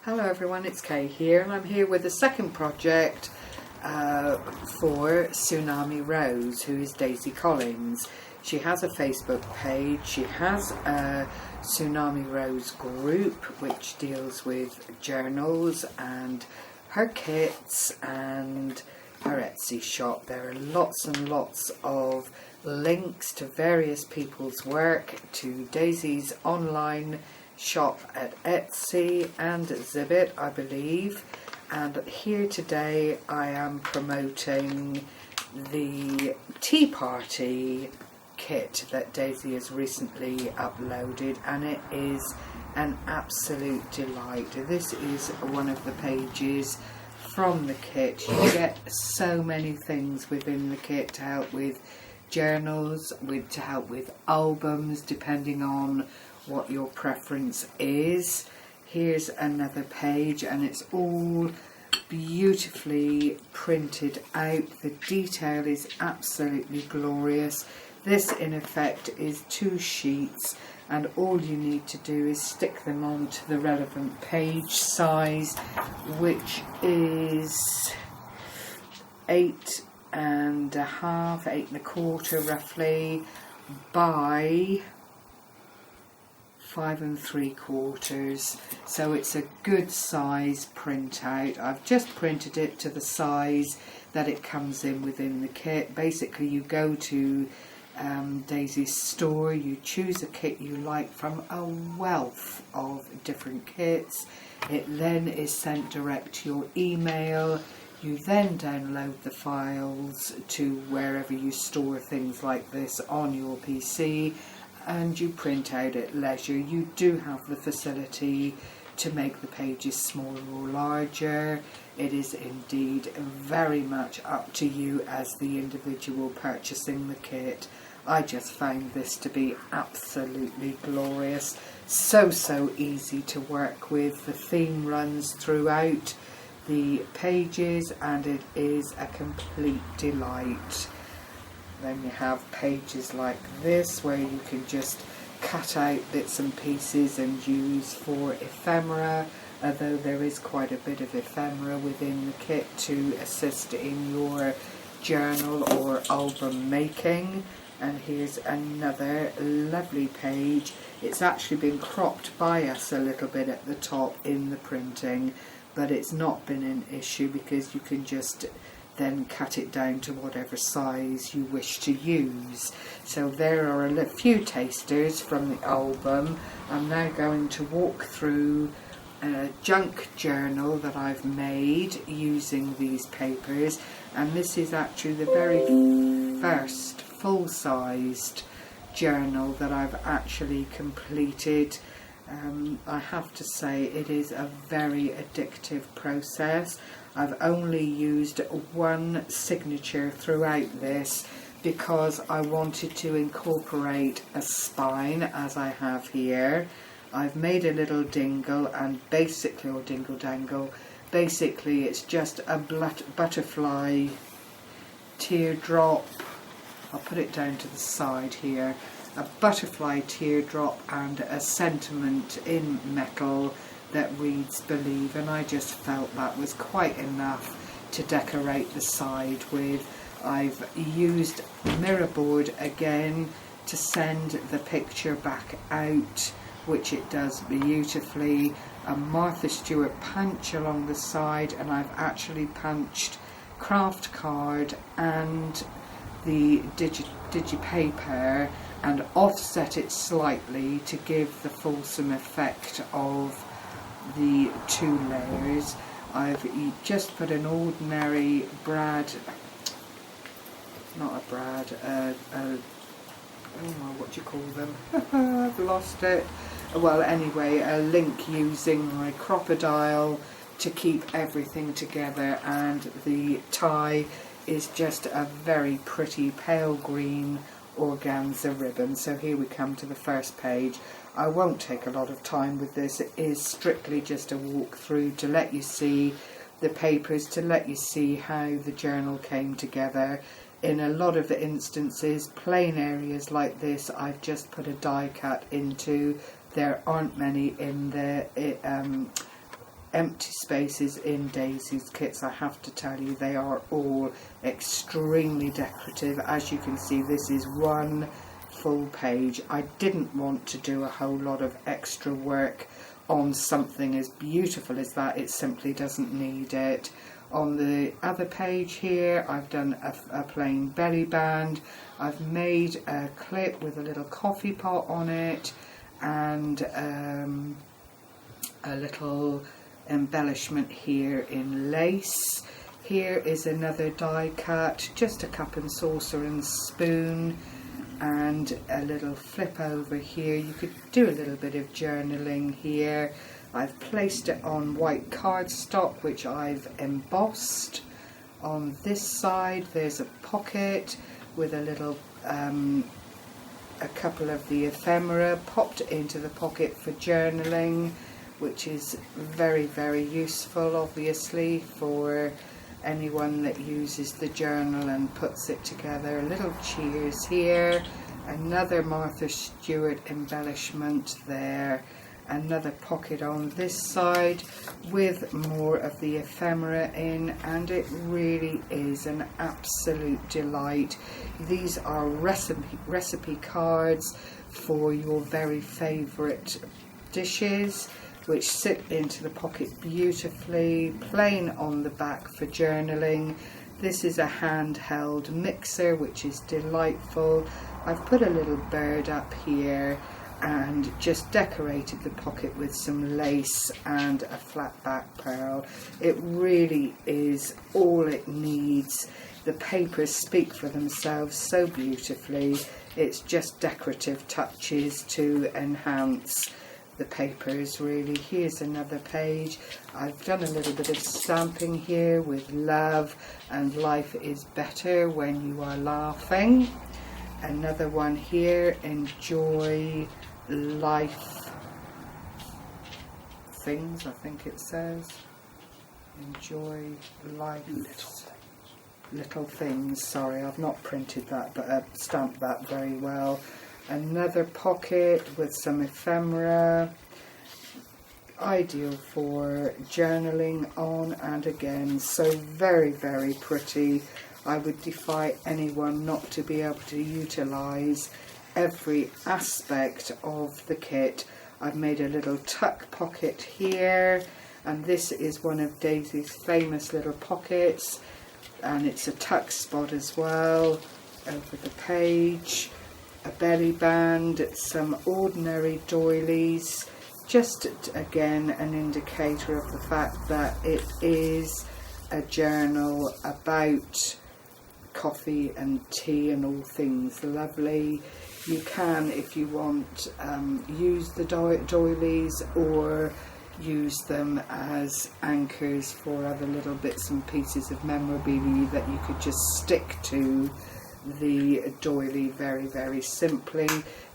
Hello everyone, it's Kay here, and I'm here with the second project for Tsunami Rose, who is Daisy Collins. She has a Facebook page, she has a Tsunami Rose group which deals with journals and her kits and her Etsy shop. There are lots and lots of links to various people's work, to Daisy's online shop at Etsy and Zibbit, I believe. And here today I am promoting the Tea Party kit that Daisy has recently uploaded, and it is an absolute delight. This is one of the pages from the kit. You get so many things within the kit to help with journals, to help with albums, depending on what your preference is. Here's another page, and it's all beautifully printed out. The detail is absolutely glorious. This in effect is 2 sheets, and all you need to do is stick them onto the relevant page size, which is 8.5, 8.25 roughly, by 5 3/4, so it's a good size printout. I've just printed it to the size that it comes in within the kit. Basically, you go to Daisy's store, you choose a kit you like from a wealth of different kits. It then is sent direct to your email. You then download the files to wherever you store things like this on your PC, and you print out at leisure. You do have the facility to make the pages smaller or larger. It is indeed very much up to you as the individual purchasing the kit. I just found this to be absolutely glorious. So easy to work with. The theme runs throughout the pages, and it is a complete delight. Then you have pages like this where you can just cut out bits and pieces and use for ephemera, although there is quite a bit of ephemera within the kit to assist in your journal or album making. And here's another lovely page. It's actually been cropped by us a little bit at the top in the printing, but it's not been an issue because you can just then cut it down to whatever size you wish to use. So there are a few tasters from the album. I'm now going to walk through a junk journal that I've made using these papers, and this is actually the very first full-sized journal that I've actually completed. I have to say it is a very addictive process. I've only used one signature throughout this because I wanted to incorporate a spine, as I have here. I've made a little dingle, and basically, or dingle dangle, basically it's just a butterfly teardrop. I'll put it down to the side here. A butterfly teardrop and a sentiment in metal that reads "Believe," and I just felt that was quite enough to decorate the side with. I've used mirrorboard again to send the picture back out, which it does beautifully. A Martha Stewart punch along the side, and I've actually punched craft card and the digi paper and offset it slightly to give the fulsome effect of the 2 layers. I've just put an ordinary what do you call them? I've lost it. Well, anyway, a link using my crocodile to keep everything together, and the tie is just a very pretty pale green organza ribbon. So here we come to the first page. I won't take a lot of time with this. It is strictly just a walk through to let you see the papers, to let you see how the journal came together. In a lot of instances, plain areas like this, I've just put a die cut into. There aren't many in the empty spaces in Daisy's kits. I have to tell you, they are all extremely decorative. As you can see, this is one full page. I didn't want to do a whole lot of extra work on something as beautiful as that. It simply doesn't need it. On the other page here, I've done a plain belly band. I've made a clip with a little coffee pot on it, and a little embellishment here in lace. Here is another die cut, just a cup and saucer and spoon, and a little flip over here. You could do a little bit of journaling here. I've placed it on white cardstock, which I've embossed. On this side there's a pocket with a little a couple of the ephemera popped into the pocket for journaling, which is very, very useful, obviously, for anyone that uses the journal and puts it together. A little cheers here, another Martha Stewart embellishment there, another pocket on this side with more of the ephemera in, and it really is an absolute delight. These are recipe cards for your very favourite dishes, which sit into the pocket beautifully, plain on the back for journaling. This is a handheld mixer, which is delightful. I've put a little bird up here and just decorated the pocket with some lace and a flat back pearl. It really is all it needs. The papers speak for themselves so beautifully. It's just decorative touches to enhance the papers, really. Here's another page. I've done a little bit of stamping here with love and life is better when you are laughing. Another one here, enjoy life things, I think it says. Enjoy life little things. Sorry, I've not printed that, but I've stamped that very well. Another pocket with some ephemera, ideal for journaling on, and again, so very, very pretty. I would defy anyone not to be able to utilise every aspect of the kit. I've made a little tuck pocket here, and this is one of Daisy's famous little pockets, and it's a tuck spot as well over the page. A belly band, some ordinary doilies, just again an indicator of the fact that it is a journal about coffee and tea and all things lovely. You can, if you want, use the doilies or use them as anchors for other little bits and pieces of memorabilia that you could just stick to the doily very, very simply.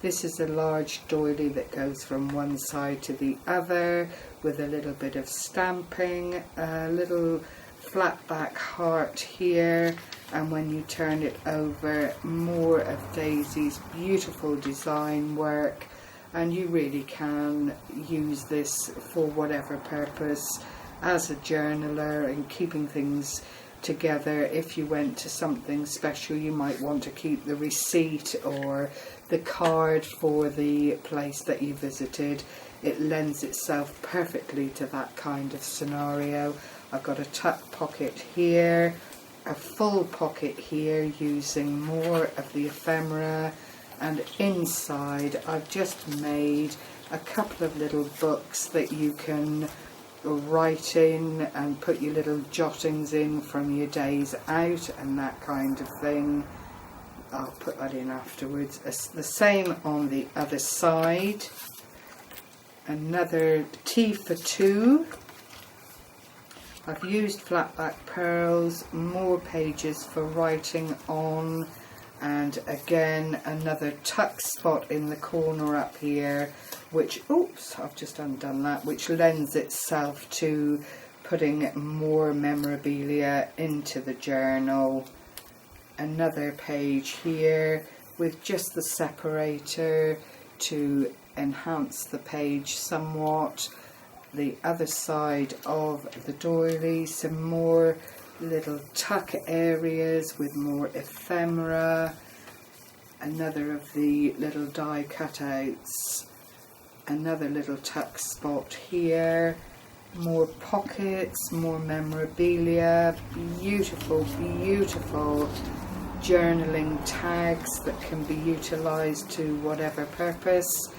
This is a large doily that goes from one side to the other with a little bit of stamping, a little flat back heart here, and when you turn it over, more of Daisy's beautiful design work. And you really can use this for whatever purpose, as a journaler and keeping things together. If you went to something special, you might want to keep the receipt or the card for the place that you visited. It lends itself perfectly to that kind of scenario. I've got a tuck pocket here, a full pocket here using more of the ephemera, and inside I've just made a couple of little books that you can write in and put your little jottings in from your days out and that kind of thing. I'll put that in afterwards. It's the same on the other side. Another tea for two. I've used flat back pearls, more pages for writing on, and again another tuck spot in the corner up here, which, oops, I've just undone that, which lends itself to putting more memorabilia into the journal. Another page here with just the separator to enhance the page somewhat. the other side of the doily, some more little tuck areas with more ephemera, another of the little die cutouts, another little tuck spot here, more pockets, more memorabilia, beautiful, beautiful journaling tags that can be utilised to whatever purpose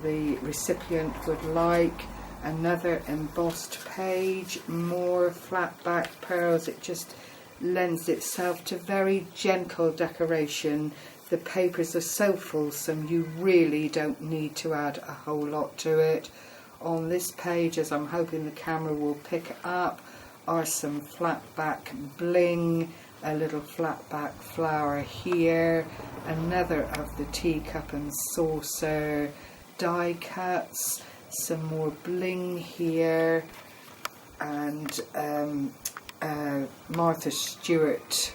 the recipient would like. Another embossed page, more flat back pearls. It just lends itself to very gentle decoration. The papers are so fulsome, you really don't need to add a whole lot to it. On this page, as I'm hoping the camera will pick up, are some flat back bling, a little flat back flower here, another of the teacup and saucer die cuts, some more bling here, and Martha Stewart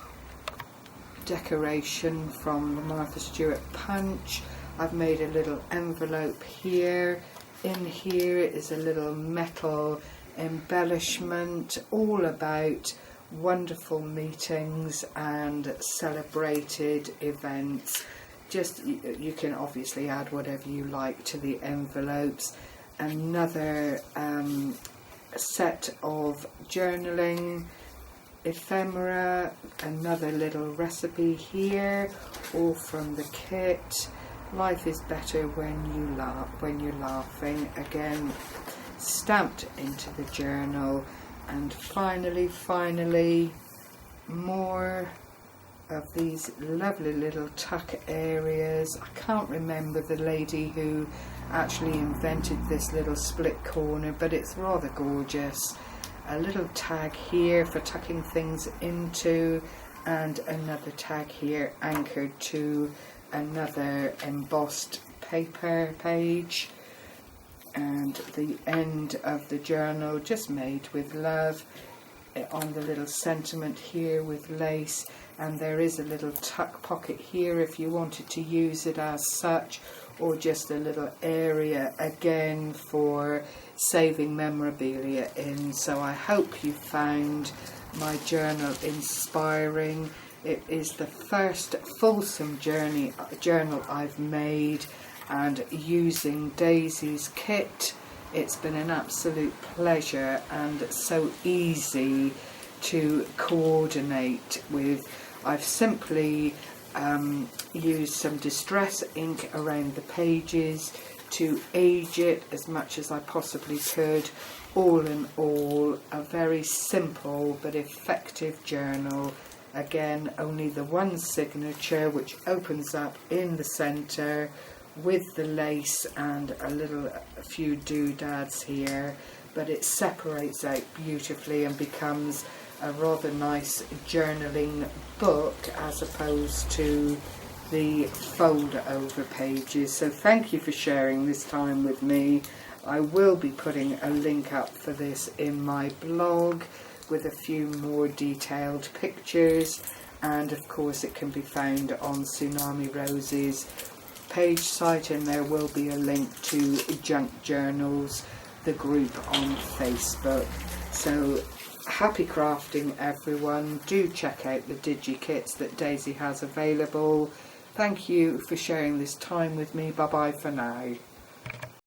decoration from the Martha Stewart punch. I've made a little envelope here. In here is a little metal embellishment all about wonderful meetings and celebrated events. Just, you can obviously add whatever you like to the envelopes. Another set of journaling ephemera, another little recipe here, all from the kit. Life is better when you laugh, when you're laughing, again stamped into the journal. And finally more of these lovely little tuck areas. I can't remember the lady who actually invented this little split corner, but it's rather gorgeous. A little tag here for tucking things into, and another tag here anchored to another embossed paper page. And the end of the journal just made with love on the little sentiment here with lace. And there is a little tuck pocket here if you wanted to use it as such, or just a little area again for saving memorabilia in. So I hope you found my journal inspiring. It is the first fulsome journal I've made, and using Daisy's kit, it's been an absolute pleasure and so easy to coordinate with. I've simply used some distress ink around the pages to age it as much as I possibly could. All in all, a very simple but effective journal. Again, only the one signature, which opens up in the centre with the lace and a few doodads here, but it separates out beautifully and becomes a rather nice journaling book as opposed to the folder over pages. So thank you for sharing this time with me. I will be putting a link up for this in my blog with a few more detailed pictures, and of course it can be found on Tsunami Rose's page site, and there will be a link to Junk Journals, the group on Facebook. So happy crafting, everyone. Do check out the Digi Kits that Daisy has available. Thank you for sharing this time with me. Bye bye for now.